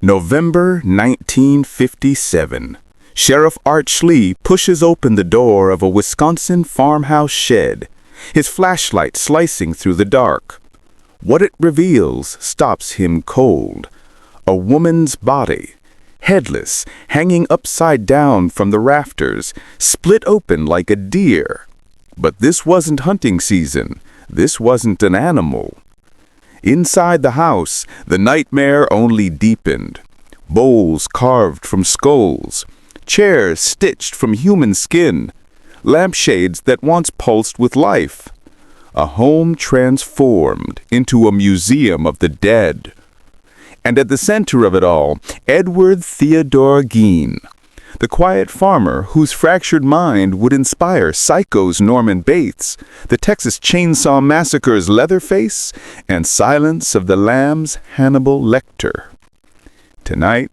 November 1957. Sheriff Art Schlee pushes open the door of a Wisconsin farmhouse shed, his flashlight slicing through the dark. What it reveals stops him cold. A woman's body, headless, hanging upside down from the rafters, split open like a deer. But this wasn't hunting season. This wasn't an animal. Inside the house, the nightmare only deepened. Bowls carved from skulls, chairs stitched from human skin, lampshades that once pulsed with life. A home transformed into a museum of the dead. And at the center of it all, Edward Theodore Gein, the quiet farmer whose fractured mind would inspire Psycho's Norman Bates, the Texas Chainsaw Massacre's Leatherface, and Silence of the Lambs' Hannibal Lecter. Tonight,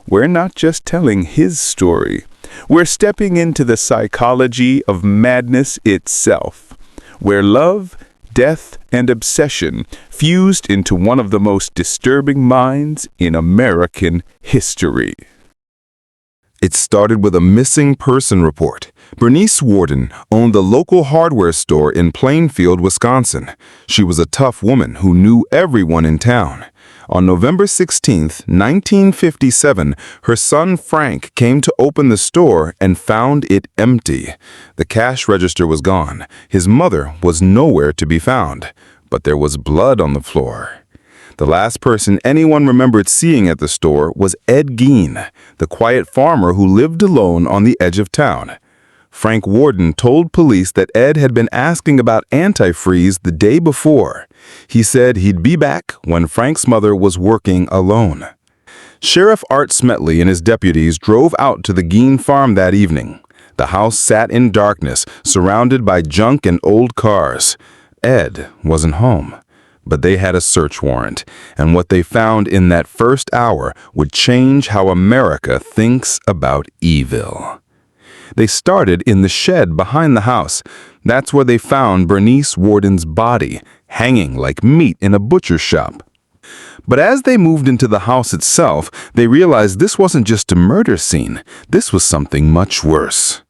we're not just telling his story. We're stepping into the psychology of madness itself, where love, death, and obsession fused into one of the most disturbing minds in American history. It started with a missing person report. Bernice Worden owned the local hardware store in Plainfield, Wisconsin. She was a tough woman who knew everyone in town. On November 16, 1957, her son Frank came to open the store and found it empty. The cash register was gone. His mother was nowhere to be found. But there was blood on the floor. The last person anyone remembered seeing at the store was Ed Gein, the quiet farmer who lived alone on the edge of town. Frank Worden told police that Ed had been asking about antifreeze the day before. He said he'd be back when Frank's mother was working alone. Sheriff Art Smetley and his deputies drove out to the Gein farm that evening. The house sat in darkness, surrounded by junk and old cars. Ed wasn't home. But they had a search warrant, and what they found in that first hour would change how America thinks about evil. They started in the shed behind the house. That's where they found Bernice Worden's body, hanging like meat in a butcher shop. But as they moved into the house itself, they realized this wasn't just a murder scene. This was something much worse.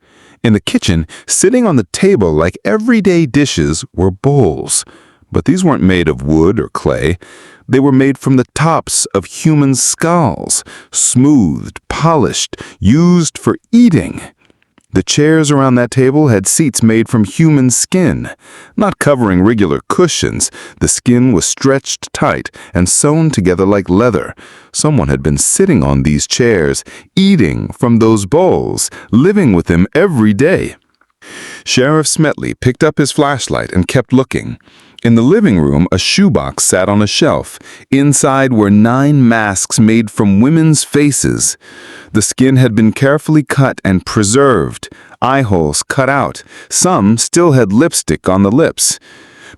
In the kitchen, sitting on the table like everyday dishes, were bowls. But these weren't made of wood or clay. They were made from the tops of human skulls, smoothed, polished, used for eating. The chairs around that table had seats made from human skin, not covering regular cushions. The skin was stretched tight and sewn together like leather. Someone had been sitting on these chairs, eating from those bowls, living with them every day. Sheriff Smetley picked up his flashlight and kept looking. In the living room, a shoebox sat on a shelf. Inside were 9 masks made from women's faces. The skin had been carefully cut and preserved, eye holes cut out. Some still had lipstick on the lips.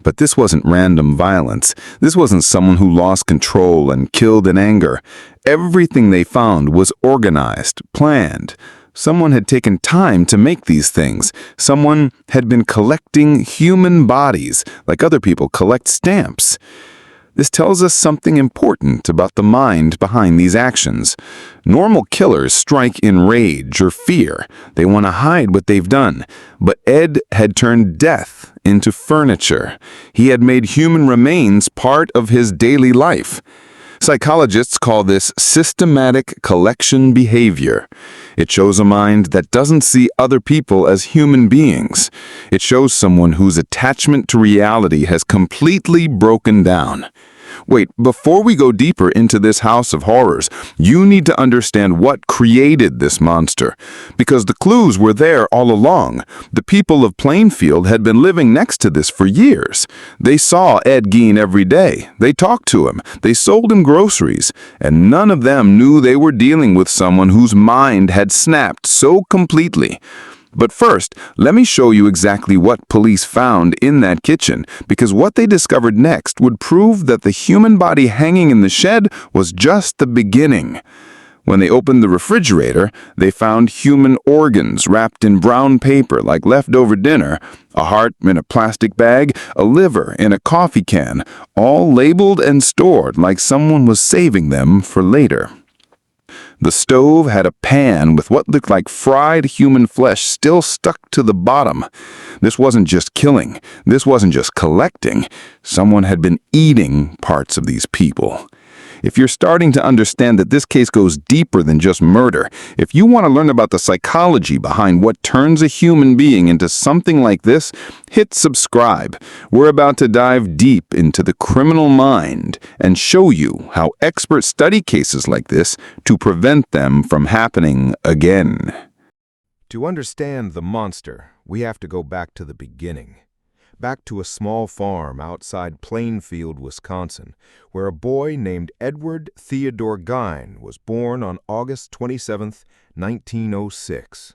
But this wasn't random violence. This wasn't someone who lost control and killed in anger. Everything they found was organized, planned. Someone had taken time to make these things. Someone had been collecting human bodies, like other people collect stamps. This tells us something important about the mind behind these actions. Normal killers strike in rage or fear. They want to hide what they've done. But Ed had turned death into furniture. He had made human remains part of his daily life. Psychologists call this systematic collection behavior. It shows a mind that doesn't see other people as human beings. It shows someone whose attachment to reality has completely broken down. Wait, before we go deeper into this house of horrors, you need to understand what created this monster. Because the clues were there all along. The people of Plainfield had been living next to this for years. They saw Ed Gein every day. They talked to him. They sold him groceries. And none of them knew they were dealing with someone whose mind had snapped so completely. But first, let me show you exactly what police found in that kitchen, because what they discovered next would prove that the human body hanging in the shed was just the beginning. When they opened the refrigerator, they found human organs wrapped in brown paper like leftover dinner, a heart in a plastic bag, a liver in a coffee can, all labeled and stored like someone was saving them for later. The stove had a pan with what looked like fried human flesh still stuck to the bottom. This wasn't just killing. This wasn't just collecting. Someone had been eating parts of these people. If you're starting to understand that this case goes deeper than just murder, if you want to learn about the psychology behind what turns a human being into something like this, hit subscribe. We're about to dive deep into the criminal mind and show you how experts study cases like this to prevent them from happening again. To understand the monster, we have to go back to the beginning. Back to a small farm outside Plainfield, Wisconsin, where a boy named Edward Theodore Gein was born on August 27, 1906.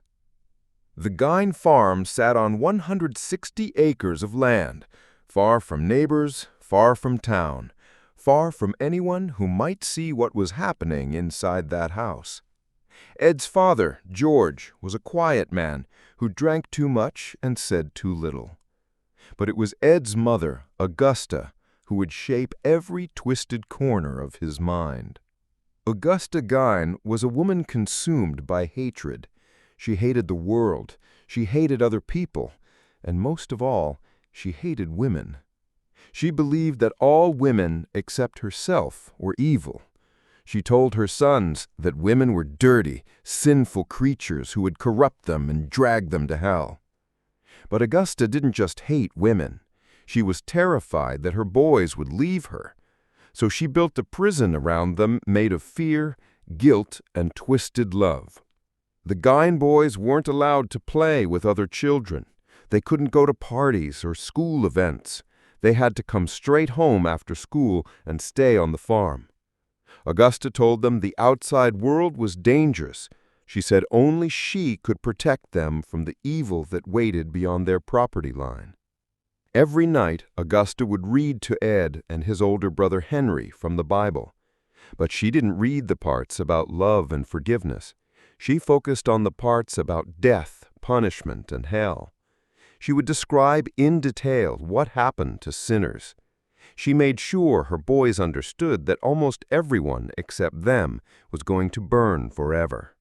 The Gein farm sat on 160 acres of land, far from neighbors, far from town, far from anyone who might see what was happening inside that house. Ed's father, George, was a quiet man who drank too much and said too little. But it was Ed's mother, Augusta, who would shape every twisted corner of his mind. Augusta Gein was a woman consumed by hatred. She hated the world, she hated other people, and most of all, she hated women. She believed that all women except herself were evil. She told her sons that women were dirty, sinful creatures who would corrupt them and drag them to hell. But Augusta didn't just hate women. She was terrified that her boys would leave her. So she built a prison around them made of fear, guilt, and twisted love. The Gein boys weren't allowed to play with other children. They couldn't go to parties or school events. They had to come straight home after school and stay on the farm. Augusta told them the outside world was dangerous. She said only she could protect them from the evil that waited beyond their property line. Every night, Augusta would read to Ed and his older brother Henry from the Bible. But she didn't read the parts about love and forgiveness. She focused on the parts about death, punishment, and hell. She would describe in detail what happened to sinners. She made sure her boys understood that almost everyone except them was going to burn forever.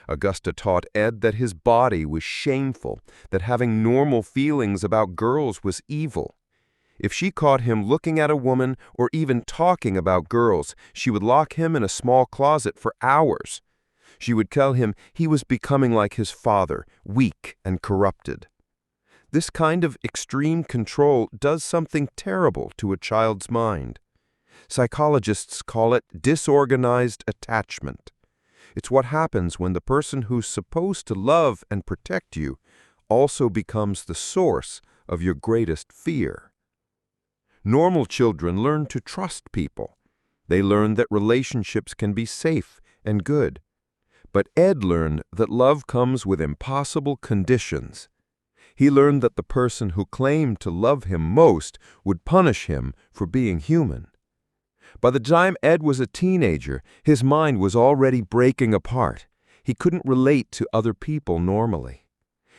Augusta taught Ed that his body was shameful, that having normal feelings about girls was evil. If she caught him looking at a woman or even talking about girls, she would lock him in a small closet for hours. She would tell him he was becoming like his father, weak and corrupted. This kind of extreme control does something terrible to a child's mind. Psychologists call it disorganized attachment. It's what happens when the person who's supposed to love and protect you also becomes the source of your greatest fear. Normal children learn to trust people. They learn that relationships can be safe and good. But Ed learned that love comes with impossible conditions. He learned that the person who claimed to love him most would punish him for being human. By the time Ed was a teenager, his mind was already breaking apart. He couldn't relate to other people normally.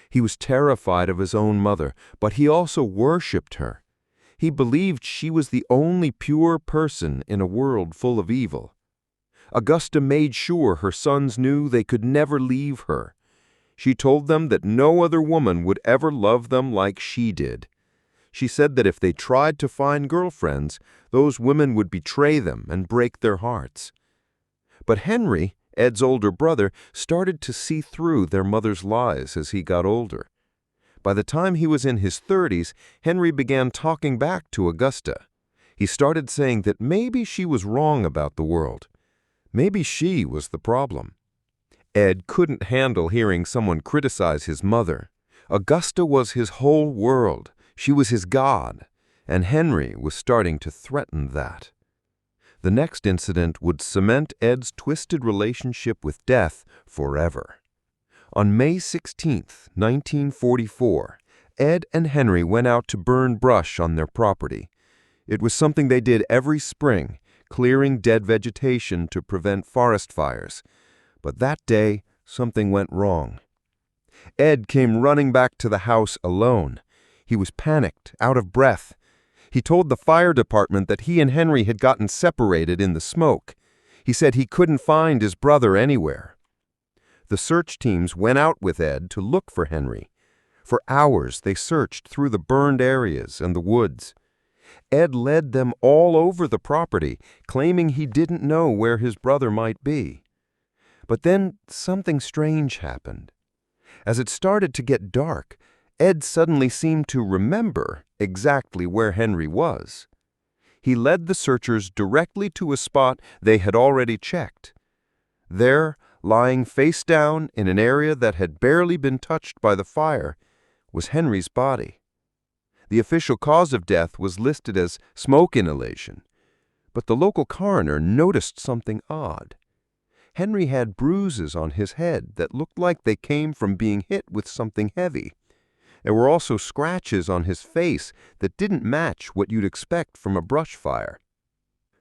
He was terrified of his own mother, but he also worshipped her. He believed she was the only pure person in a world full of evil. Augusta made sure her sons knew they could never leave her. She told them that no other woman would ever love them like she did. She said that if they tried to find girlfriends, those women would betray them and break their hearts. But Henry, Ed's older brother, started to see through their mother's lies as he got older. By the time he was in his 30s, Henry began talking back to Augusta. He started saying that maybe she was wrong about the world. Maybe she was the problem. Ed couldn't handle hearing someone criticize his mother. Augusta was his whole world. She was his God, and Henry was starting to threaten that. The next incident would cement Ed's twisted relationship with death forever. On May 16, 1944, Ed and Henry went out to burn brush on their property. It was something they did every spring, clearing dead vegetation to prevent forest fires. But that day, something went wrong. Ed came running back to the house alone. He was panicked, out of breath. He told the fire department that he and Henry had gotten separated in the smoke. He said he couldn't find his brother anywhere. The search teams went out with Ed to look for Henry. For hours, they searched through the burned areas and the woods. Ed led them all over the property, claiming he didn't know where his brother might be. But then something strange happened. As it started to get dark, Ed suddenly seemed to remember exactly where Henry was. He led the searchers directly to a spot they had already checked. There, lying face down in an area that had barely been touched by the fire, was Henry's body. The official cause of death was listed as smoke inhalation, but the local coroner noticed something odd. Henry had bruises on his head that looked like they came from being hit with something heavy. There were also scratches on his face that didn't match what you'd expect from a brush fire.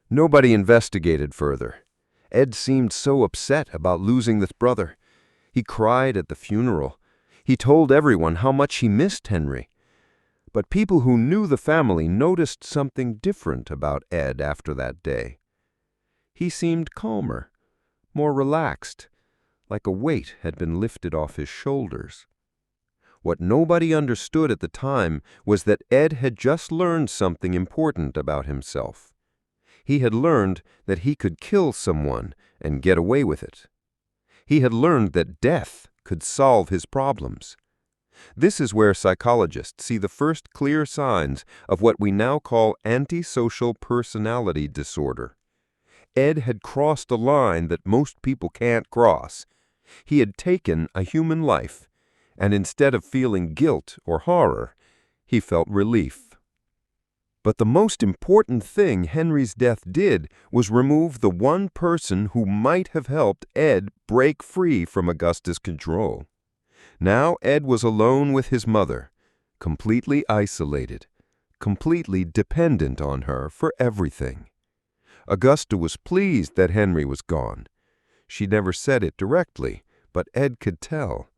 Nobody investigated further. Ed seemed so upset about losing this brother. He cried at the funeral. He told everyone how much he missed Henry. But people who knew the family noticed something different about Ed after that day. He seemed calmer, more relaxed, like a weight had been lifted off his shoulders. What nobody understood at the time was that Ed had just learned something important about himself. He had learned that he could kill someone and get away with it. He had learned that death could solve his problems. This is where psychologists see the first clear signs of what we now call antisocial personality disorder. Ed had crossed a line that most people can't cross. He had taken a human life, and instead of feeling guilt or horror, he felt relief. But the most important thing Henry's death did was remove the one person who might have helped Ed break free from Augusta's control. Now Ed was alone with his mother, completely isolated, completely dependent on her for everything. Augusta was pleased that Henry was gone. She never said it directly, but Ed could tell.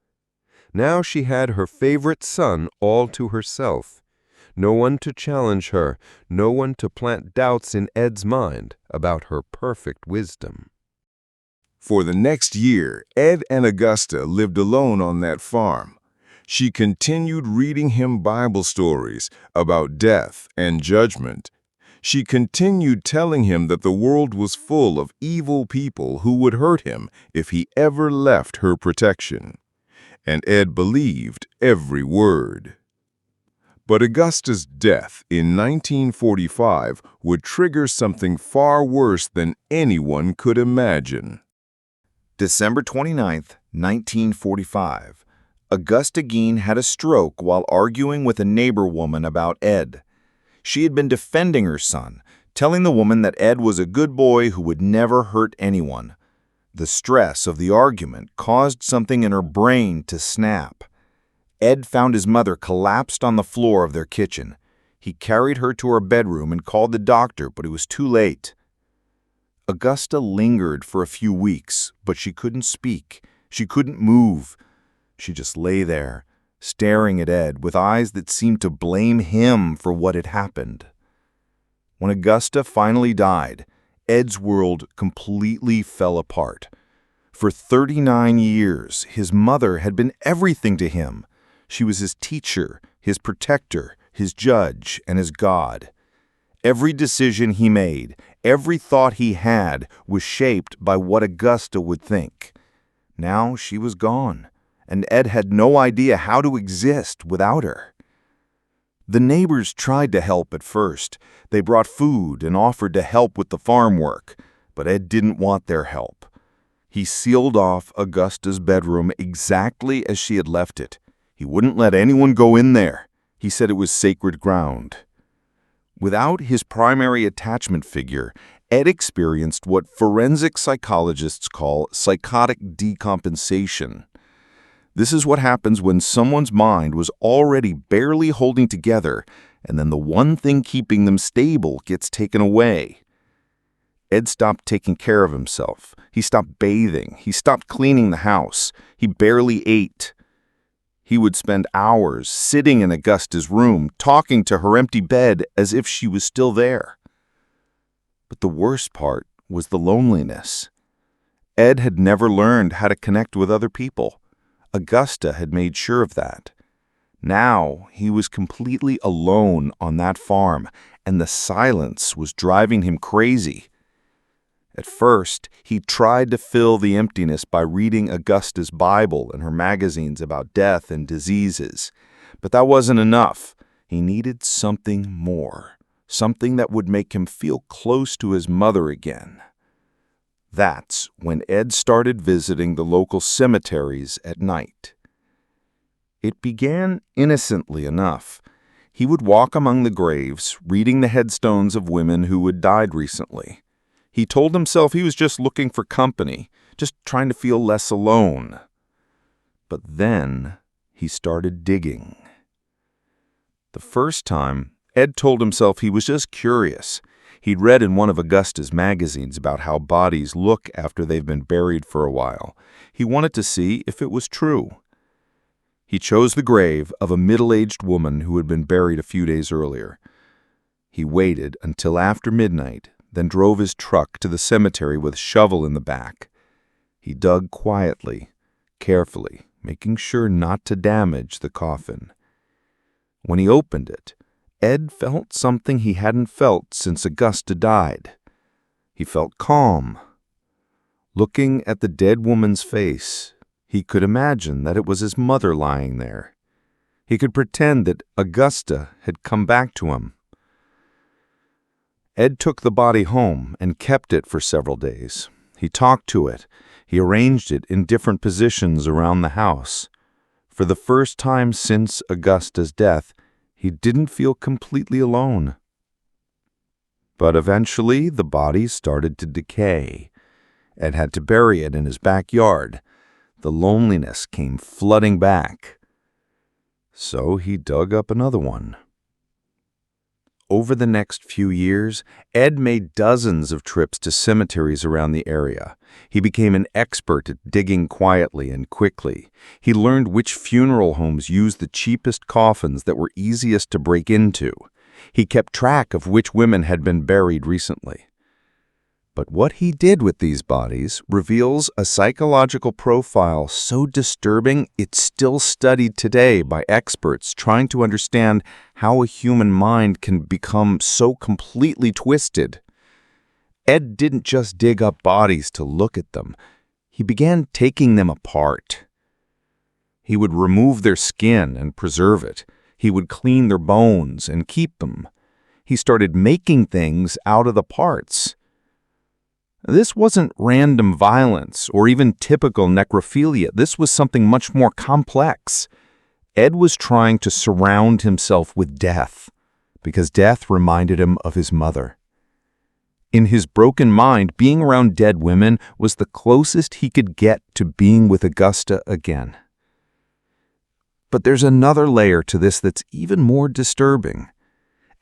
Now she had her favorite son all to herself. No one to challenge her, no one to plant doubts in Ed's mind about her perfect wisdom. For the next year, Ed and Augusta lived alone on that farm. She continued reading him Bible stories about death and judgment. She continued telling him that the world was full of evil people who would hurt him if he ever left her protection. And Ed believed every word. But Augusta's death in 1945 would trigger something far worse than anyone could imagine. December 29, 1945. Augusta Gein had a stroke while arguing with a neighbor woman about Ed. She had been defending her son, telling the woman that Ed was a good boy who would never hurt anyone. The stress of the argument caused something in her brain to snap. Ed found his mother collapsed on the floor of their kitchen. He carried her to her bedroom and called the doctor, but it was too late. Augusta lingered for a few weeks, but she couldn't speak. She couldn't move. She just lay there, staring at Ed with eyes that seemed to blame him for what had happened. When Augusta finally died, Ed's world completely fell apart. For 39 years, his mother had been everything to him. She was his teacher, his protector, his judge, and his God. Every decision he made, every thought he had, was shaped by what Augusta would think. Now she was gone, and Ed had no idea how to exist without her. The neighbors tried to help at first. They brought food and offered to help with the farm work, but Ed didn't want their help. He sealed off Augusta's bedroom exactly as she had left it. He wouldn't let anyone go in there. He said it was sacred ground. Without his primary attachment figure, Ed experienced what forensic psychologists call psychotic decompensation. This is what happens when someone's mind was already barely holding together, and then the one thing keeping them stable gets taken away. Ed stopped taking care of himself. He stopped bathing. He stopped cleaning the house. He barely ate. He would spend hours sitting in Augusta's room, talking to her empty bed as if she was still there. But the worst part was the loneliness. Ed had never learned how to connect with other people. Augusta had made sure of that. Now he was completely alone on that farm, and the silence was driving him crazy. At first, he tried to fill the emptiness by reading Augusta's Bible and her magazines about death and diseases. But that wasn't enough. He needed something more, something that would make him feel close to his mother again. That's when Ed started visiting the local cemeteries at night. It began innocently enough. He would walk among the graves, reading the headstones of women who had died recently. He told himself he was just looking for company, just trying to feel less alone. But then he started digging. The first time, Ed told himself he was just curious. He'd read in one of Augusta's magazines about how bodies look after they've been buried for a while. He wanted to see if it was true. He chose the grave of a middle-aged woman who had been buried a few days earlier. He waited until after midnight, then drove his truck to the cemetery with a shovel in the back. He dug quietly, carefully, making sure not to damage the coffin. When he opened it, Ed felt something he hadn't felt since Augusta died. He felt calm. Looking at the dead woman's face, he could imagine that it was his mother lying there. He could pretend that Augusta had come back to him. Ed took the body home and kept it for several days. He talked to it. He arranged it in different positions around the house. For the first time since Augusta's death, he didn't feel completely alone. But eventually, the body started to decay. Ed had to bury it in his backyard. The loneliness came flooding back. So he dug up another one. Over the next few years, Ed made dozens of trips to cemeteries around the area. He became an expert at digging quietly and quickly. He learned which funeral homes used the cheapest coffins that were easiest to break into. He kept track of which women had been buried recently. But what he did with these bodies reveals a psychological profile so disturbing it's still studied today by experts trying to understand how a human mind can become so completely twisted. Ed didn't just dig up bodies to look at them. He began taking them apart. He would remove their skin and preserve it. He would clean their bones and keep them. He started making things out of the parts. This wasn't random violence or even typical necrophilia. This was something much more complex. Ed was trying to surround himself with death because death reminded him of his mother. In his broken mind, being around dead women was the closest he could get to being with Augusta again. But there's another layer to this that's even more disturbing.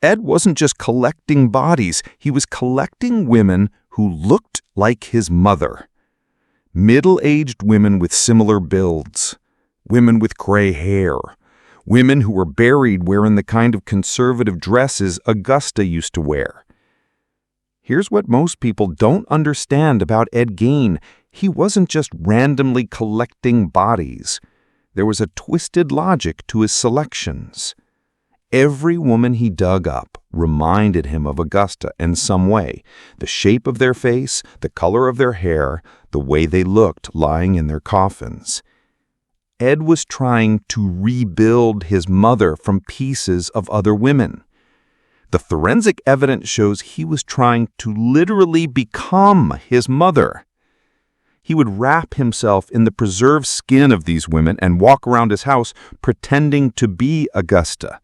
Ed wasn't just collecting bodies, he was collecting women who looked like his mother. Middle-aged women with similar builds, women with gray hair, women who were buried wearing the kind of conservative dresses Augusta used to wear. Here's what most people don't understand about Ed Gein. He wasn't just randomly collecting bodies. There was a twisted logic to his selections. Every woman he dug up reminded him of Augusta in some way. The shape of their face, the color of their hair, the way they looked lying in their coffins. Ed was trying to rebuild his mother from pieces of other women. The forensic evidence shows he was trying to literally become his mother. He would wrap himself in the preserved skin of these women and walk around his house pretending to be Augusta.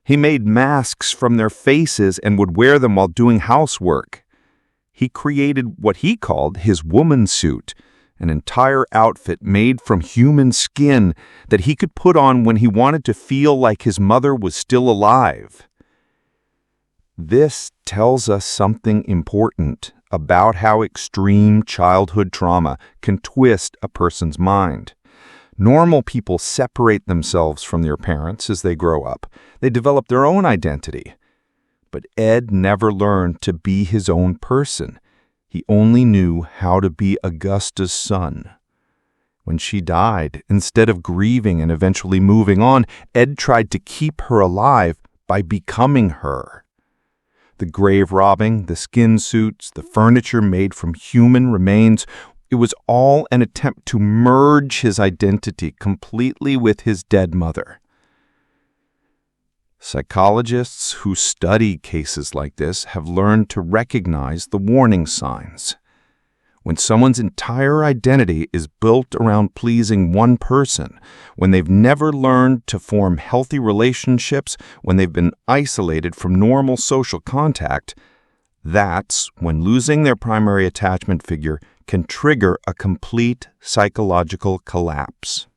He made masks from their faces and would wear them while doing housework. He created what he called his woman suit, an entire outfit made from human skin that he could put on when he wanted to feel like his mother was still alive. This tells us something important about how extreme childhood trauma can twist a person's mind. Normal people separate themselves from their parents as they grow up. They develop their own identity. But Ed never learned to be his own person. He only knew how to be Augusta's son. When she died, instead of grieving and eventually moving on, Ed tried to keep her alive by becoming her. The grave robbing, the skin suits, the furniture made from human remains, it was all an attempt to merge his identity completely with his dead mother. Psychologists who study cases like this have learned to recognize the warning signs. When someone's entire identity is built around pleasing one person, when they've never learned to form healthy relationships, when they've been isolated from normal social contact, that's when losing their primary attachment figure can trigger a complete psychological collapse.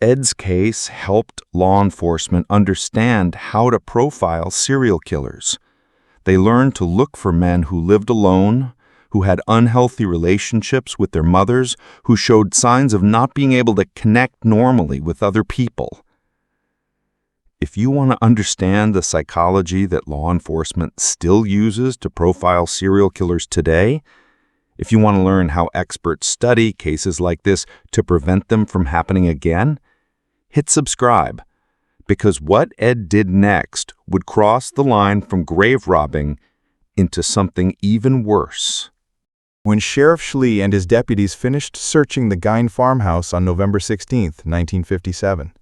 Ed's case helped law enforcement understand how to profile serial killers. They learned to look for men who lived alone, who had unhealthy relationships with their mothers, who showed signs of not being able to connect normally with other people. If you want to understand the psychology that law enforcement still uses to profile serial killers today, if you want to learn how experts study cases like this to prevent them from happening again, hit subscribe, because what Ed did next would cross the line from grave robbing into something even worse. When Sheriff Schley and his deputies finished searching the Gein farmhouse on November 16, 1957,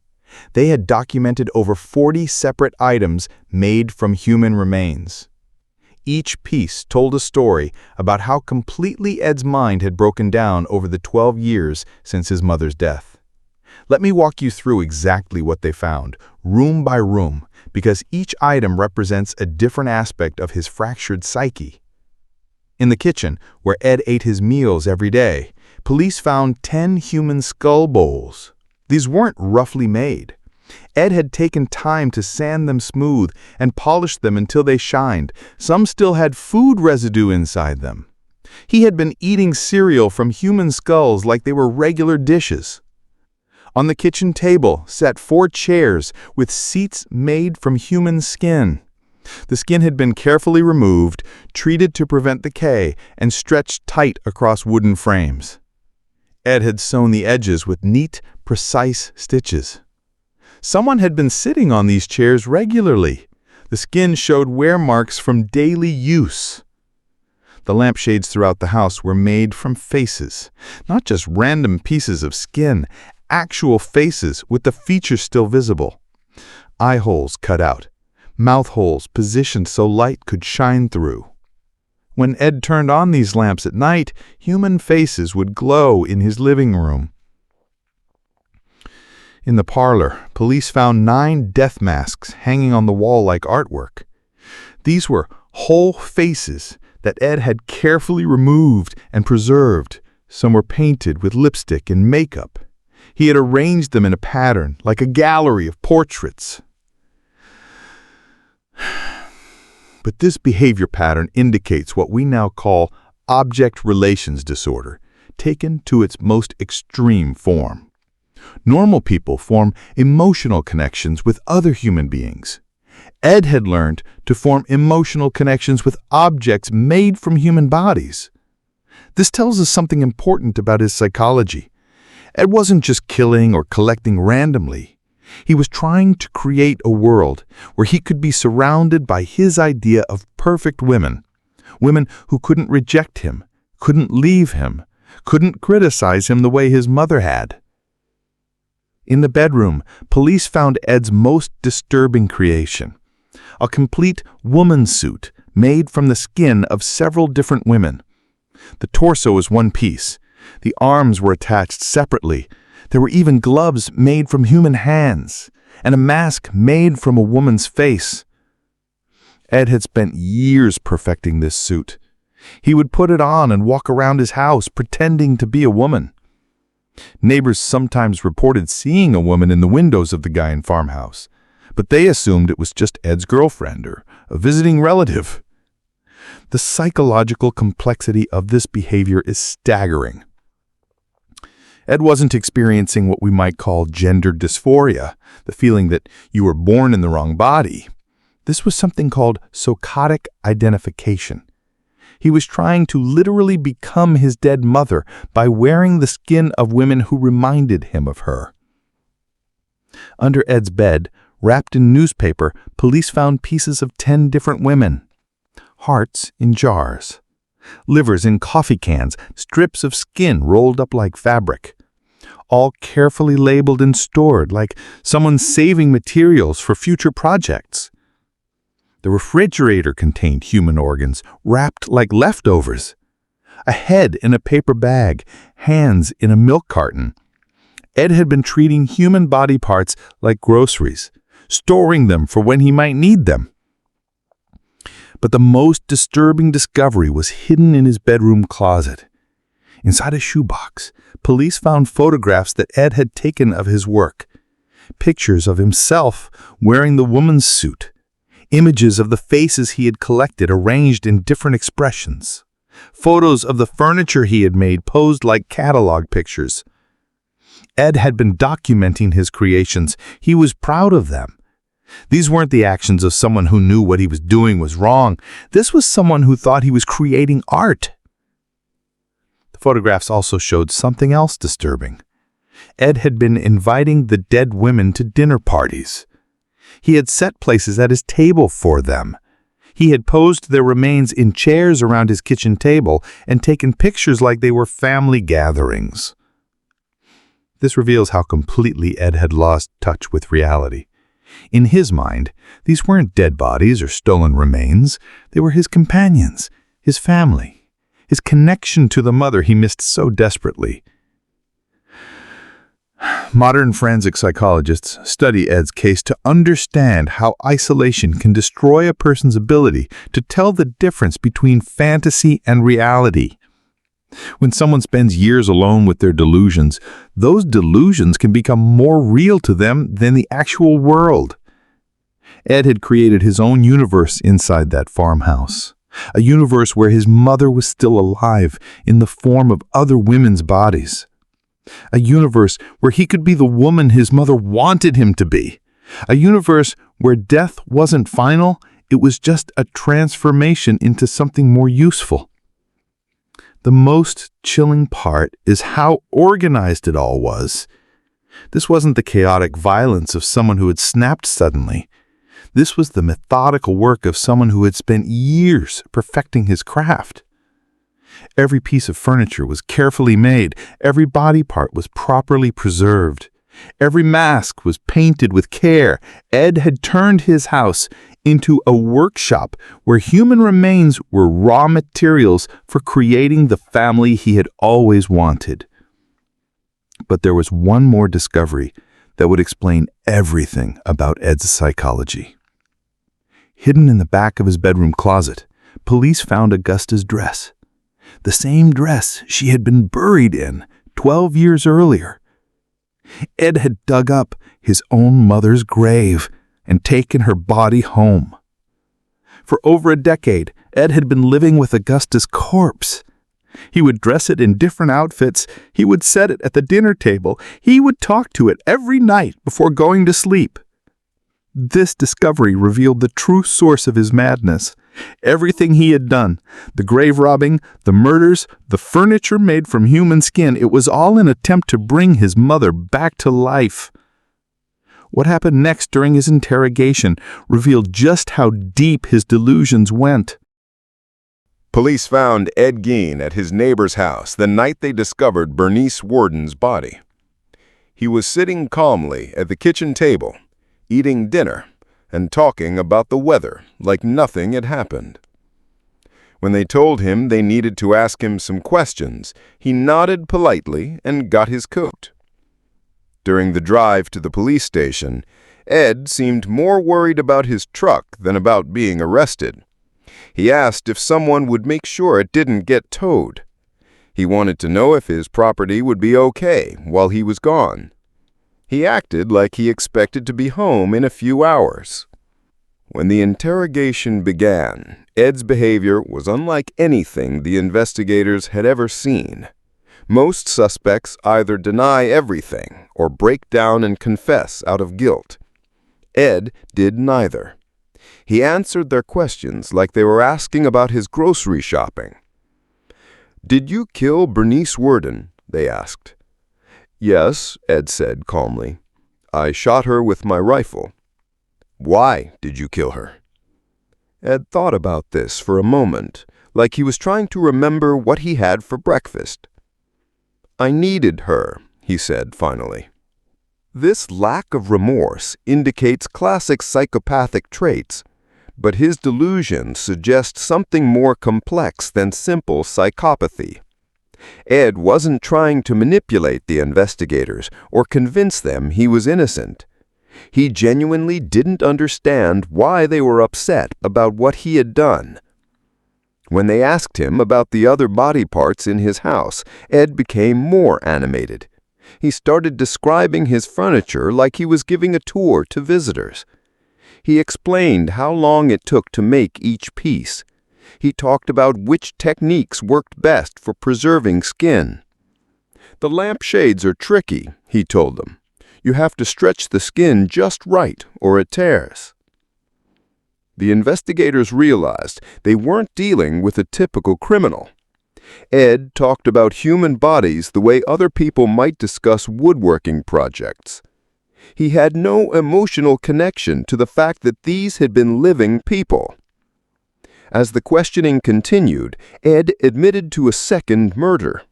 they had documented over 40 separate items made from human remains. Each piece told a story about how completely Ed's mind had broken down over the 12 years since his mother's death. Let me walk you through exactly what they found, room by room, because each item represents a different aspect of his fractured psyche. In the kitchen, where Ed ate his meals every day, police found 10 human skull bowls. These weren't roughly made. Ed had taken time to sand them smooth and polish them until they shined. Some still had food residue inside them. He had been eating cereal from human skulls like they were regular dishes. On the kitchen table sat 4 chairs with seats made from human skin. The skin had been carefully removed, treated to prevent decay, and stretched tight across wooden frames. Ed had sewn the edges with neat, precise stitches. Someone had been sitting on these chairs regularly. The skin showed wear marks from daily use. The lampshades throughout the house were made from faces, not just random pieces of skin, actual faces with the features still visible. Eye holes cut out, mouth holes positioned so light could shine through. When Ed turned on these lamps at night, human faces would glow in his living room. In the parlor, police found 9 death masks hanging on the wall like artwork. These were whole faces that Ed had carefully removed and preserved. Some were painted with lipstick and makeup. He had arranged them in a pattern, like a gallery of portraits. But this behavior pattern indicates what we now call object relations disorder, taken to its most extreme form. Normal people form emotional connections with other human beings. Ed had learned to form emotional connections with objects made from human bodies. This tells us something important about his psychology. Ed wasn't just killing or collecting randomly. He was trying to create a world where he could be surrounded by his idea of perfect women, women who couldn't reject him, couldn't leave him, couldn't criticize him the way his mother had. In the bedroom, police found Ed's most disturbing creation, a complete woman's suit made from the skin of several different women. The torso was one piece. The arms were attached separately. There were even gloves made from human hands, and a mask made from a woman's face. Ed had spent years perfecting this suit. He would put it on and walk around his house pretending to be a woman. Neighbors sometimes reported seeing a woman in the windows of the Gein farmhouse, but they assumed it was just Ed's girlfriend or a visiting relative. The psychological complexity of this behavior is staggering. Ed wasn't experiencing what we might call gender dysphoria, the feeling that you were born in the wrong body. This was something called socotic identification. He was trying to literally become his dead mother by wearing the skin of women who reminded him of her. Under Ed's bed, wrapped in newspaper, police found pieces of 10 different women. Hearts in jars. Livers in coffee cans, strips of skin rolled up like fabric. All carefully labeled and stored like someone saving materials for future projects. The refrigerator contained human organs, wrapped like leftovers. A head in a paper bag, hands in a milk carton. Ed had been treating human body parts like groceries, storing them for when he might need them. But the most disturbing discovery was hidden in his bedroom closet. Inside a shoebox, police found photographs that Ed had taken of his work. Pictures of himself wearing the woman's suit. Images of the faces he had collected arranged in different expressions. Photos of the furniture he had made posed like catalog pictures. Ed had been documenting his creations. He was proud of them. These weren't the actions of someone who knew what he was doing was wrong. This was someone who thought he was creating art. The photographs also showed something else disturbing. Ed had been inviting the dead women to dinner parties. He had set places at his table for them. He had posed their remains in chairs around his kitchen table and taken pictures like they were family gatherings. This reveals how completely Ed had lost touch with reality. In his mind, these weren't dead bodies or stolen remains. They were his companions, his family, his connection to the mother he missed so desperately. Modern forensic psychologists study Ed's case to understand how isolation can destroy a person's ability to tell the difference between fantasy and reality. When someone spends years alone with their delusions, those delusions can become more real to them than the actual world. Ed had created his own universe inside that farmhouse, a universe where his mother was still alive in the form of other women's bodies. A universe where he could be the woman his mother wanted him to be. A universe where death wasn't final, it was just a transformation into something more useful. The most chilling part is how organized it all was. This wasn't the chaotic violence of someone who had snapped suddenly. This was the methodical work of someone who had spent years perfecting his craft. Every piece of furniture was carefully made. Every body part was properly preserved. Every mask was painted with care. Ed had turned his house into a workshop where human remains were raw materials for creating the family he had always wanted. But there was one more discovery that would explain everything about Ed's psychology. Hidden in the back of his bedroom closet, police found Augusta's dress. The same dress she had been buried in 12 years earlier. Ed had dug up his own mother's grave and taken her body home. For over a decade, Ed had been living with Augusta's corpse. He would dress it in different outfits. He would set it at the dinner table. He would talk to it every night before going to sleep. This discovery revealed the true source of his madness. Everything he had done, the grave robbing, the murders, the furniture made from human skin, it was all an attempt to bring his mother back to life. What happened next during his interrogation revealed just how deep his delusions went. Police found Ed Gein at his neighbor's house the night they discovered Bernice Worden's body. He was sitting calmly at the kitchen table, eating dinner and talking about the weather like nothing had happened. When they told him they needed to ask him some questions, he nodded politely and got his coat. During the drive to the police station, Ed seemed more worried about his truck than about being arrested. He asked if someone would make sure it didn't get towed. He wanted to know if his property would be okay while he was gone. He acted like he expected to be home in a few hours. When the interrogation began, Ed's behavior was unlike anything the investigators had ever seen. Most suspects either deny everything or break down and confess out of guilt. Ed did neither. He answered their questions like they were asking about his grocery shopping. "Did you kill Bernice Worden?" they asked. "Yes," Ed said calmly. "I shot her with my rifle." "Why did you kill her?" Ed thought about this for a moment, like he was trying to remember what he had for breakfast. "I needed her," he said finally. This lack of remorse indicates classic psychopathic traits, but his delusions suggest something more complex than simple psychopathy. Ed wasn't trying to manipulate the investigators or convince them he was innocent. He genuinely didn't understand why they were upset about what he had done. When they asked him about the other body parts in his house, Ed became more animated. He started describing his furniture like he was giving a tour to visitors. He explained how long it took to make each piece. He talked about which techniques worked best for preserving skin. "The lampshades are tricky," he told them. "You have to stretch the skin just right or it tears." The investigators realized they weren't dealing with a typical criminal. Ed talked about human bodies the way other people might discuss woodworking projects. He had no emotional connection to the fact that these had been living people. As the questioning continued, Ed admitted to a second murder.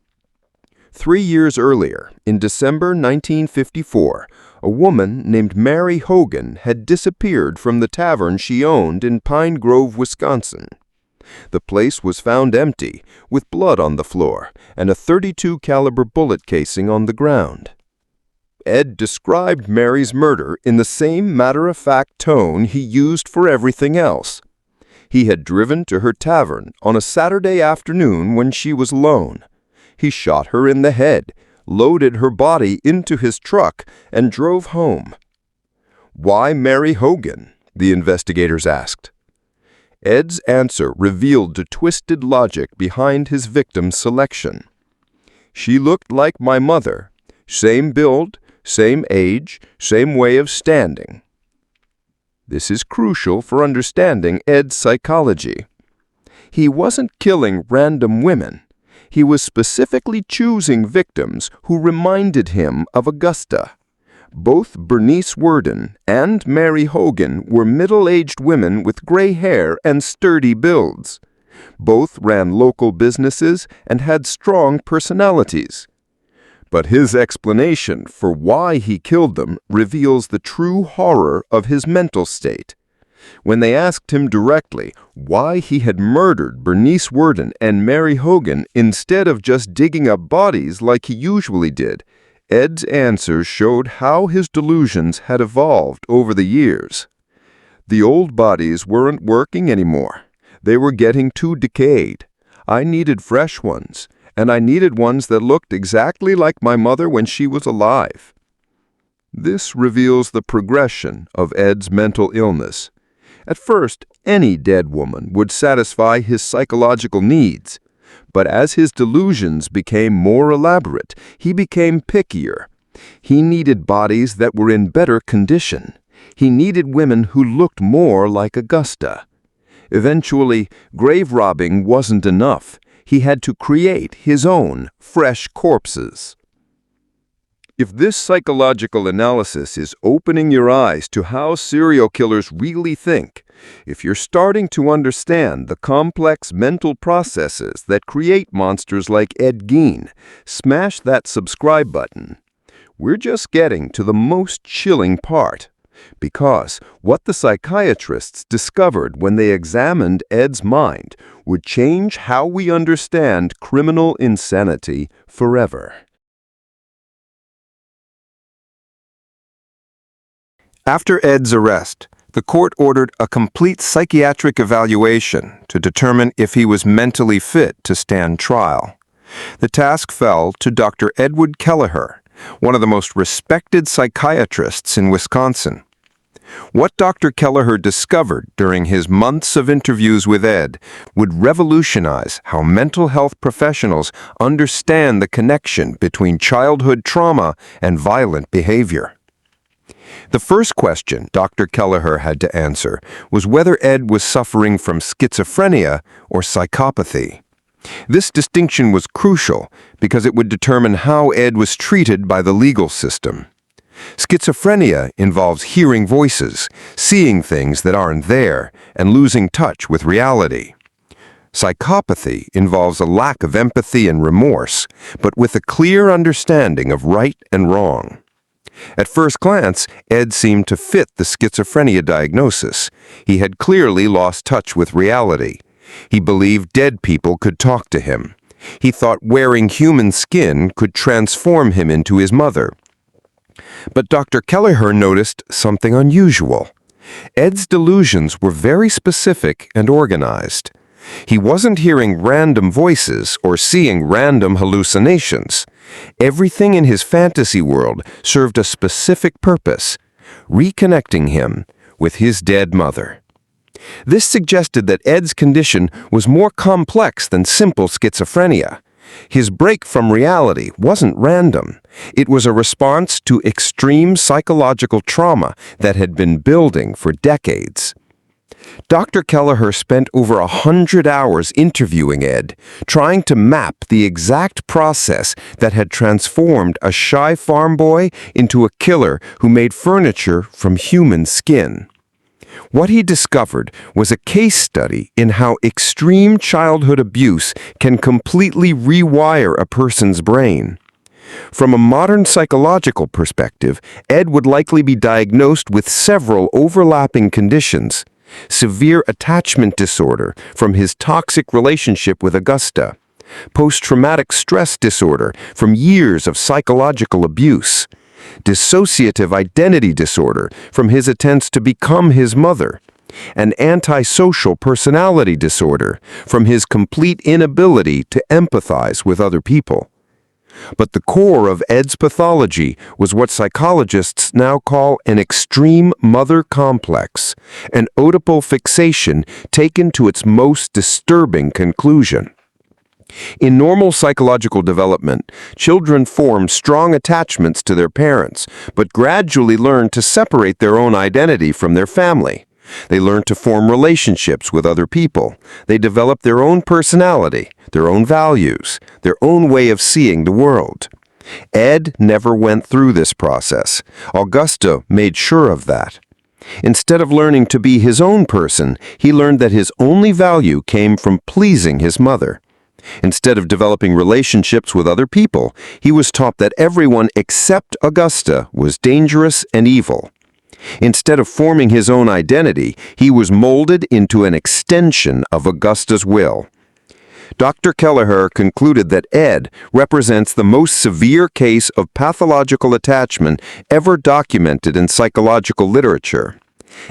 3 years earlier, in December 1954, a woman named Mary Hogan had disappeared from the tavern she owned in Pine Grove, Wisconsin. The place was found empty, with blood on the floor and a .32 caliber bullet casing on the ground. Ed described Mary's murder in the same matter-of-fact tone he used for everything else. He had driven to her tavern on a Saturday afternoon when she was alone. He shot her in the head, loaded her body into his truck, and drove home. "Why Mary Hogan?" the investigators asked. Ed's answer revealed the twisted logic behind his victim's selection. "She looked like my mother. Same build, same age, same way of standing." This is crucial for understanding Ed's psychology. He wasn't killing random women. He was specifically choosing victims who reminded him of Augusta. Both Bernice Worden and Mary Hogan were middle-aged women with gray hair and sturdy builds. Both ran local businesses and had strong personalities. But his explanation for why he killed them reveals the true horror of his mental state. When they asked him directly why he had murdered Bernice Worden and Mary Hogan instead of just digging up bodies like he usually did, Ed's answers showed how his delusions had evolved over the years. The old bodies weren't working anymore. They were getting too decayed. I needed fresh ones, and I needed ones that looked exactly like my mother when she was alive. This reveals the progression of Ed's mental illness. At first, any dead woman would satisfy his psychological needs. But as his delusions became more elaborate, he became pickier. He needed bodies that were in better condition. He needed women who looked more like Augusta. Eventually, grave robbing wasn't enough. He had to create his own fresh corpses. If this psychological analysis is opening your eyes to how serial killers really think, if you're starting to understand the complex mental processes that create monsters like Ed Gein, smash that subscribe button. We're just getting to the most chilling part, because what the psychiatrists discovered when they examined Ed's mind would change how we understand criminal insanity forever. After Ed's arrest, the court ordered a complete psychiatric evaluation to determine if he was mentally fit to stand trial. The task fell to Dr. Edward Kelleher, one of the most respected psychiatrists in Wisconsin. What Dr. Kelleher discovered during his months of interviews with Ed would revolutionize how mental health professionals understand the connection between childhood trauma and violent behavior. The first question Dr. Kelleher had to answer was whether Ed was suffering from schizophrenia or psychopathy. This distinction was crucial because it would determine how Ed was treated by the legal system. Schizophrenia involves hearing voices, seeing things that aren't there, and losing touch with reality. Psychopathy involves a lack of empathy and remorse, but with a clear understanding of right and wrong. At first glance, Ed seemed to fit the schizophrenia diagnosis. He had clearly lost touch with reality. He believed dead people could talk to him. He thought wearing human skin could transform him into his mother. But Dr. Kelleher noticed something unusual. Ed's delusions were very specific and organized. He wasn't hearing random voices or seeing random hallucinations. Everything in his fantasy world served a specific purpose, reconnecting him with his dead mother. This suggested that Ed's condition was more complex than simple schizophrenia. His break from reality wasn't random. It was a response to extreme psychological trauma that had been building for decades. Dr. Kelleher spent over 100 hours interviewing Ed, trying to map the exact process that had transformed a shy farm boy into a killer who made furniture from human skin. What he discovered was a case study in how extreme childhood abuse can completely rewire a person's brain. From a modern psychological perspective, Ed would likely be diagnosed with several overlapping conditions. Severe attachment disorder from his toxic relationship with Augusta, post-traumatic stress disorder from years of psychological abuse, dissociative identity disorder from his attempts to become his mother, and antisocial personality disorder from his complete inability to empathize with other people. But the core of Ed's pathology was what psychologists now call an extreme mother complex, an Oedipal fixation taken to its most disturbing conclusion. In normal psychological development, children form strong attachments to their parents, but gradually learn to separate their own identity from their family. They learn to form relationships with other people. They develop their own personality, their own values, their own way of seeing the world. Ed never went through this process. Augusta made sure of that. Instead of learning to be his own person, he learned that his only value came from pleasing his mother. Instead of developing relationships with other people, he was taught that everyone except Augusta was dangerous and evil. Instead of forming his own identity, he was molded into an extension of Augusta's will. Dr. Kelleher concluded that Ed represents the most severe case of pathological attachment ever documented in psychological literature.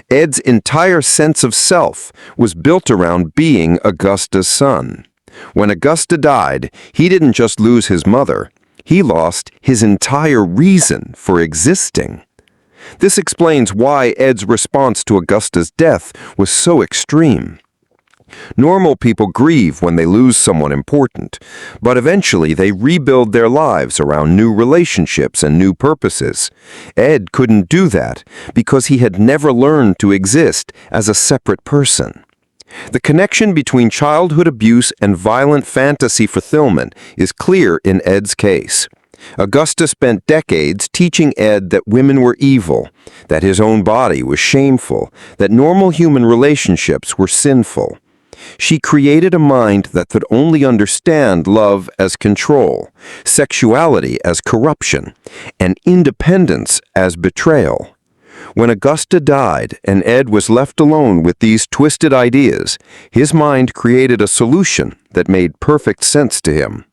Ed's entire sense of self was built around being Augusta's son. When Augusta died, he didn't just lose his mother, he lost his entire reason for existing. This explains why Ed's response to Augusta's death was so extreme. Normal people grieve when they lose someone important, but eventually they rebuild their lives around new relationships and new purposes. Ed couldn't do that because he had never learned to exist as a separate person. The connection between childhood abuse and violent fantasy fulfillment is clear in Ed's case. Augusta spent decades teaching Ed that women were evil, that his own body was shameful, that normal human relationships were sinful. She created a mind that could only understand love as control, sexuality as corruption, and independence as betrayal. When Augusta died and Ed was left alone with these twisted ideas, his mind created a solution that made perfect sense to him.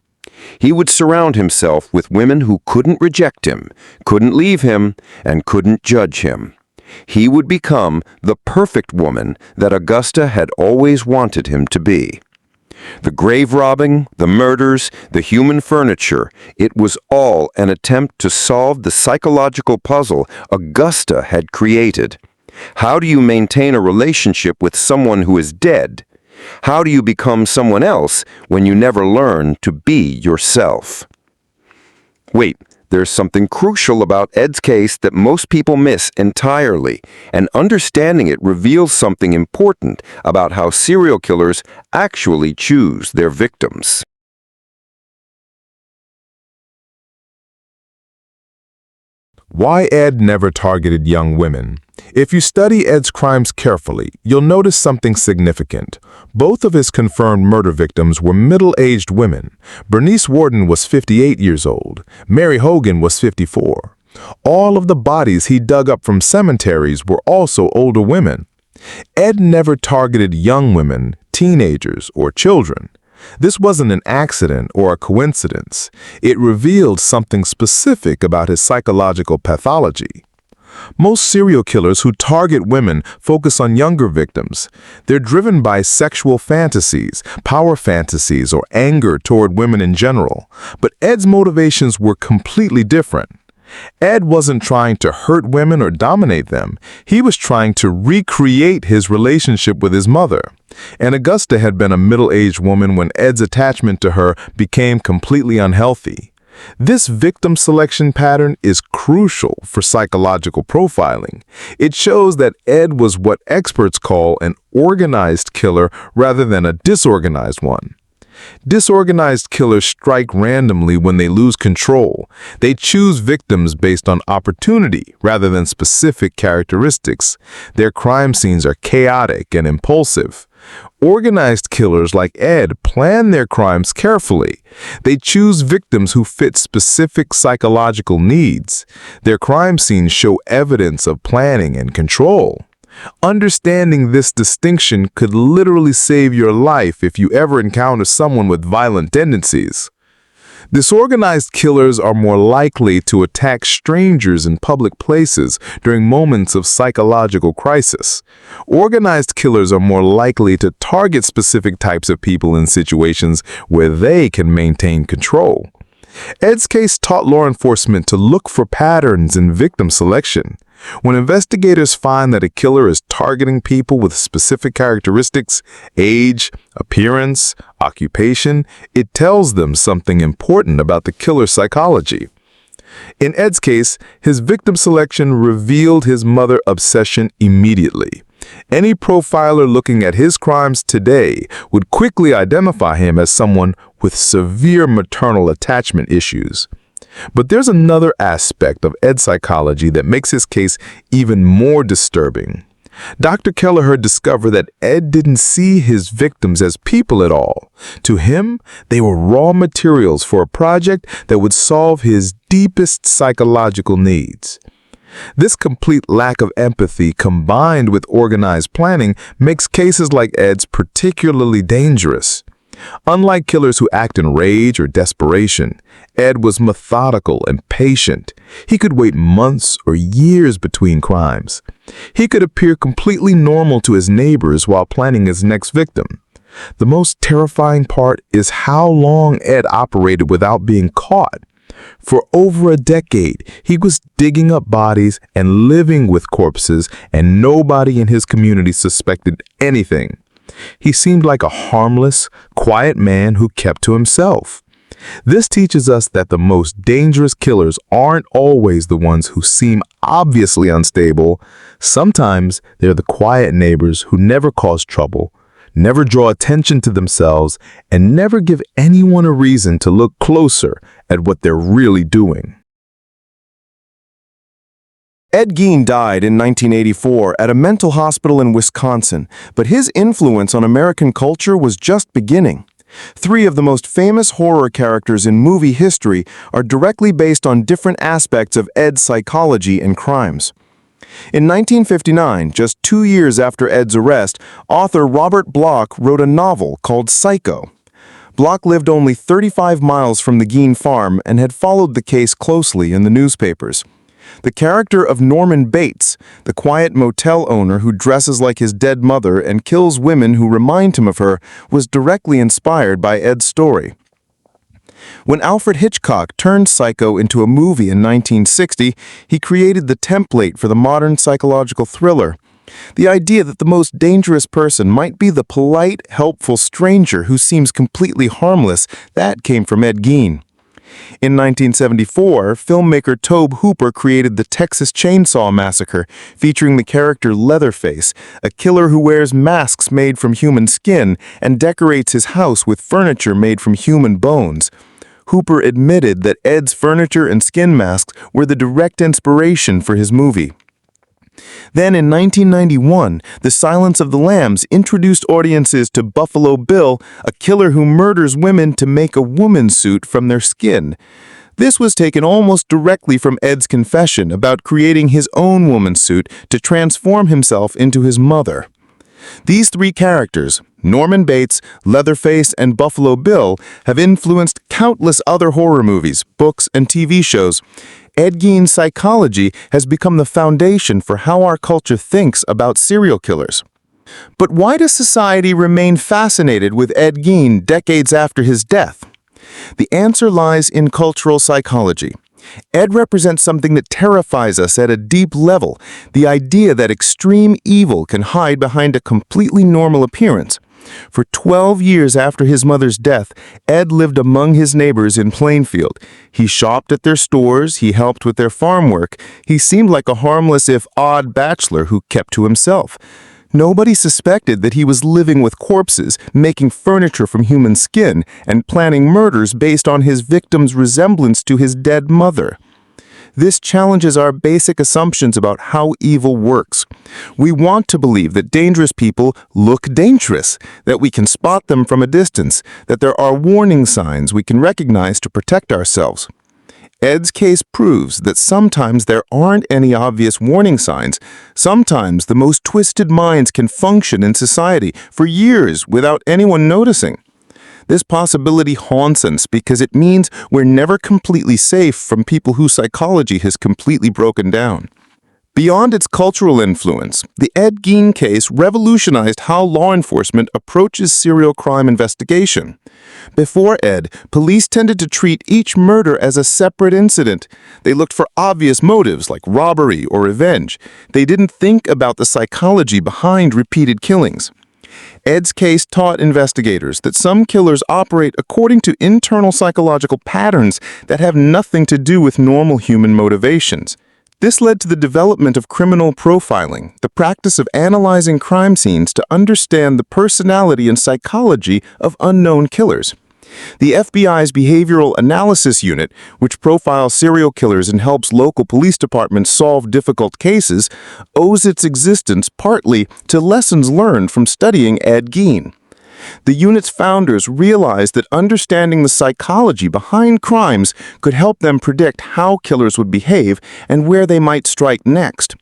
He would surround himself with women who couldn't reject him, couldn't leave him, and couldn't judge him. He would become the perfect woman that Augusta had always wanted him to be. The grave robbing, the murders, the human furniture, it was all an attempt to solve the psychological puzzle Augusta had created. How do you maintain a relationship with someone who is dead? How do you become someone else when you never learn to be yourself? Wait, there's something crucial about Ed's case that most people miss entirely, and understanding it reveals something important about how serial killers actually choose their victims. Why Ed never targeted young women. If you study Ed's crimes carefully, you'll notice something significant. Both of his confirmed murder victims were middle-aged women. Bernice Worden was 58 years old. Mary Hogan was 54. All of the bodies he dug up from cemeteries were also older women. Ed never targeted young women, teenagers, or children. This wasn't an accident or a coincidence. It revealed something specific about his psychological pathology. Most serial killers who target women focus on younger victims. They're driven by sexual fantasies, power fantasies, or anger toward women in general. But Ed's motivations were completely different. Ed wasn't trying to hurt women or dominate them. He was trying to recreate his relationship with his mother. And Augusta had been a middle-aged woman when Ed's attachment to her became completely unhealthy. This victim selection pattern is crucial for psychological profiling. It shows that Ed was what experts call an organized killer rather than a disorganized one. Disorganized killers strike randomly when they lose control. They choose victims based on opportunity rather than specific characteristics. Their crime scenes are chaotic and impulsive. Organized killers like Ed plan their crimes carefully. They choose victims who fit specific psychological needs. Their crime scenes show evidence of planning and control. Understanding this distinction could literally save your life if you ever encounter someone with violent tendencies. Disorganized killers are more likely to attack strangers in public places during moments of psychological crisis. Organized killers are more likely to target specific types of people in situations where they can maintain control. Ed's case taught law enforcement to look for patterns in victim selection. When investigators find that a killer is targeting people with specific characteristics, age, appearance, occupation, it tells them something important about the killer's psychology. In Ed's case, his victim selection revealed his mother obsession immediately. Any profiler looking at his crimes today would quickly identify him as someone with severe maternal attachment issues. But there's another aspect of Ed's psychology that makes his case even more disturbing. Dr. Kelleher discovered that Ed didn't see his victims as people at all. To him, they were raw materials for a project that would solve his deepest psychological needs. This complete lack of empathy combined with organized planning makes cases like Ed's particularly dangerous. Unlike killers who act in rage or desperation, Ed was methodical and patient. He could wait months or years between crimes. He could appear completely normal to his neighbors while planning his next victim. The most terrifying part is how long Ed operated without being caught. For over a decade, he was digging up bodies and living with corpses, and nobody in his community suspected anything. He seemed like a harmless, quiet man who kept to himself. This teaches us that the most dangerous killers aren't always the ones who seem obviously unstable. Sometimes they're the quiet neighbors who never cause trouble, never draw attention to themselves, and never give anyone a reason to look closer at what they're really doing. Ed Gein died in 1984 at a mental hospital in Wisconsin, but his influence on American culture was just beginning. 3 of the most famous horror characters in movie history are directly based on different aspects of Ed's psychology and crimes. In 1959, just 2 years after Ed's arrest, author Robert Bloch wrote a novel called Psycho. Bloch lived only 35 miles from the Gein farm and had followed the case closely in the newspapers. The character of Norman Bates, the quiet motel owner who dresses like his dead mother and kills women who remind him of her, was directly inspired by Ed's story. When Alfred Hitchcock turned Psycho into a movie in 1960, he created the template for the modern psychological thriller. The idea that the most dangerous person might be the polite, helpful stranger who seems completely harmless, that came from Ed Gein. In 1974, filmmaker Tobe Hooper created the Texas Chainsaw Massacre, featuring the character Leatherface, a killer who wears masks made from human skin and decorates his house with furniture made from human bones. Hooper admitted that Ed's furniture and skin masks were the direct inspiration for his movie. Then in 1991, The Silence of the Lambs introduced audiences to Buffalo Bill, a killer who murders women to make a woman's suit from their skin. This was taken almost directly from Ed's confession about creating his own woman's suit to transform himself into his mother. These three characters, Norman Bates, Leatherface, and Buffalo Bill, have influenced countless other horror movies, books, and TV shows. Ed Gein's psychology has become the foundation for how our culture thinks about serial killers. But why does society remain fascinated with Ed Gein decades after his death? The answer lies in cultural psychology. Ed represents something that terrifies us at a deep level, the idea that extreme evil can hide behind a completely normal appearance. For 12 years after his mother's death, Ed lived among his neighbors in Plainfield. He shopped at their stores, he helped with their farm work. He seemed like a harmless if odd bachelor who kept to himself. Nobody suspected that he was living with corpses, making furniture from human skin, and planning murders based on his victim's resemblance to his dead mother. This challenges our basic assumptions about how evil works. We want to believe that dangerous people look dangerous, that we can spot them from a distance, that there are warning signs we can recognize to protect ourselves. Ed's case proves that sometimes there aren't any obvious warning signs. Sometimes the most twisted minds can function in society for years without anyone noticing. This possibility haunts us because it means we're never completely safe from people whose psychology has completely broken down. Beyond its cultural influence, the Ed Gein case revolutionized how law enforcement approaches serial crime investigation. Before Ed, police tended to treat each murder as a separate incident. They looked for obvious motives like robbery or revenge. They didn't think about the psychology behind repeated killings. Ed's case taught investigators that some killers operate according to internal psychological patterns that have nothing to do with normal human motivations. This led to the development of criminal profiling, the practice of analyzing crime scenes to understand the personality and psychology of unknown killers. The FBI's Behavioral Analysis Unit, which profiles serial killers and helps local police departments solve difficult cases, owes its existence partly to lessons learned from studying Ed Gein. The unit's founders realized that understanding the psychology behind crimes could help them predict how killers would behave and where they might strike next.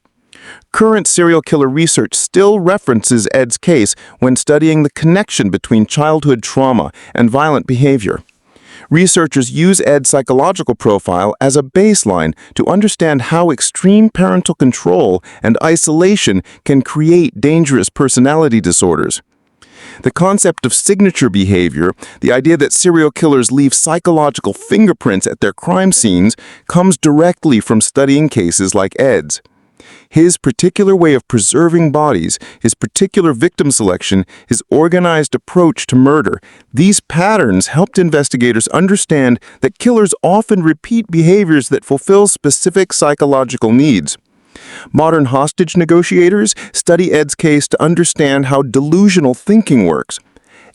Current serial killer research still references Ed's case when studying the connection between childhood trauma and violent behavior. Researchers use Ed's psychological profile as a baseline to understand how extreme parental control and isolation can create dangerous personality disorders. The concept of signature behavior, the idea that serial killers leave psychological fingerprints at their crime scenes, comes directly from studying cases like Ed's. His particular way of preserving bodies, his particular victim selection, his organized approach to murder, these patterns helped investigators understand that killers often repeat behaviors that fulfill specific psychological needs. Modern hostage negotiators study Ed's case to understand how delusional thinking works.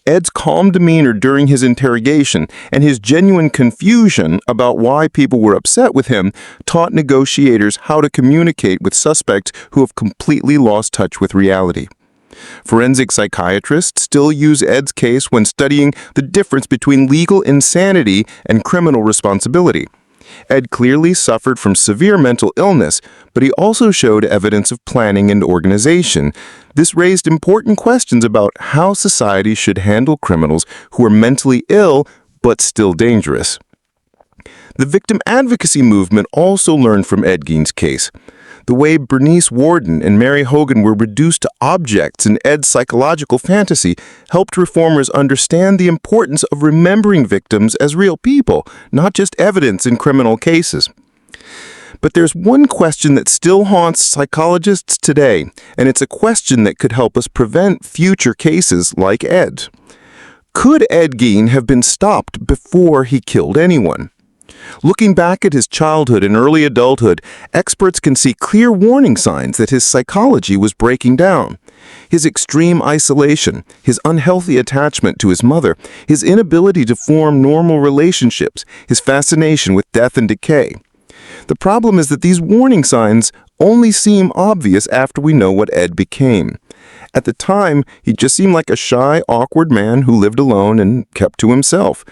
Ed's calm demeanor during his interrogation and his genuine confusion about why people were upset with him taught negotiators how to communicate with suspects who have completely lost touch with reality. Forensic psychiatrists still use Ed's case when studying the difference between legal insanity and criminal responsibility. Ed clearly suffered from severe mental illness, but he also showed evidence of planning and organization. This raised important questions about how society should handle criminals who are mentally ill but still dangerous. The victim advocacy movement also learned from Ed Gein's case. The way Bernice Worden and Mary Hogan were reduced to objects in Ed's psychological fantasy helped reformers understand the importance of remembering victims as real people, not just evidence in criminal cases. But there's one question that still haunts psychologists today, and it's a question that could help us prevent future cases like Ed. Could Ed Gein have been stopped before he killed anyone? Looking back at his childhood and early adulthood, experts can see clear warning signs that his psychology was breaking down. His extreme isolation, his unhealthy attachment to his mother, his inability to form normal relationships, his fascination with death and decay. The problem is that these warning signs only seem obvious after we know what Ed became. At the time, he just seemed like a shy, awkward man who lived alone and kept to himself.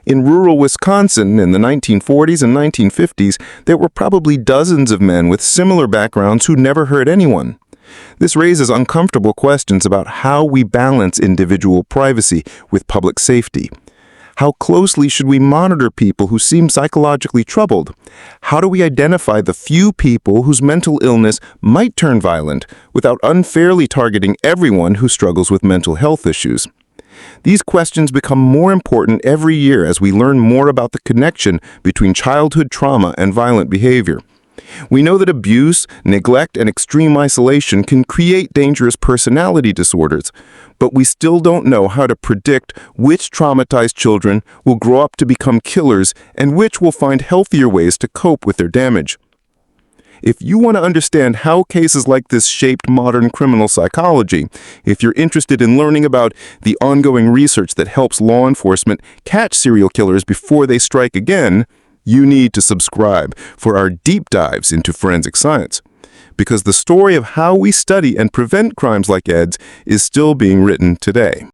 In rural Wisconsin in the 1940s and 1950s, there were probably dozens of men with similar backgrounds who never hurt anyone. This raises uncomfortable questions about how we balance individual privacy with public safety. How closely should we monitor people who seem psychologically troubled? How do we identify the few people whose mental illness might turn violent without unfairly targeting everyone who struggles with mental health issues? These questions become more important every year as we learn more about the connection between childhood trauma and violent behavior. We know that abuse, neglect, and extreme isolation can create dangerous personality disorders, but we still don't know how to predict which traumatized children will grow up to become killers and which will find healthier ways to cope with their damage. If you want to understand how cases like this shaped modern criminal psychology, if you're interested in learning about the ongoing research that helps law enforcement catch serial killers before they strike again, you need to subscribe for our deep dives into forensic science. Because the story of how we study and prevent crimes like Ed's is still being written today.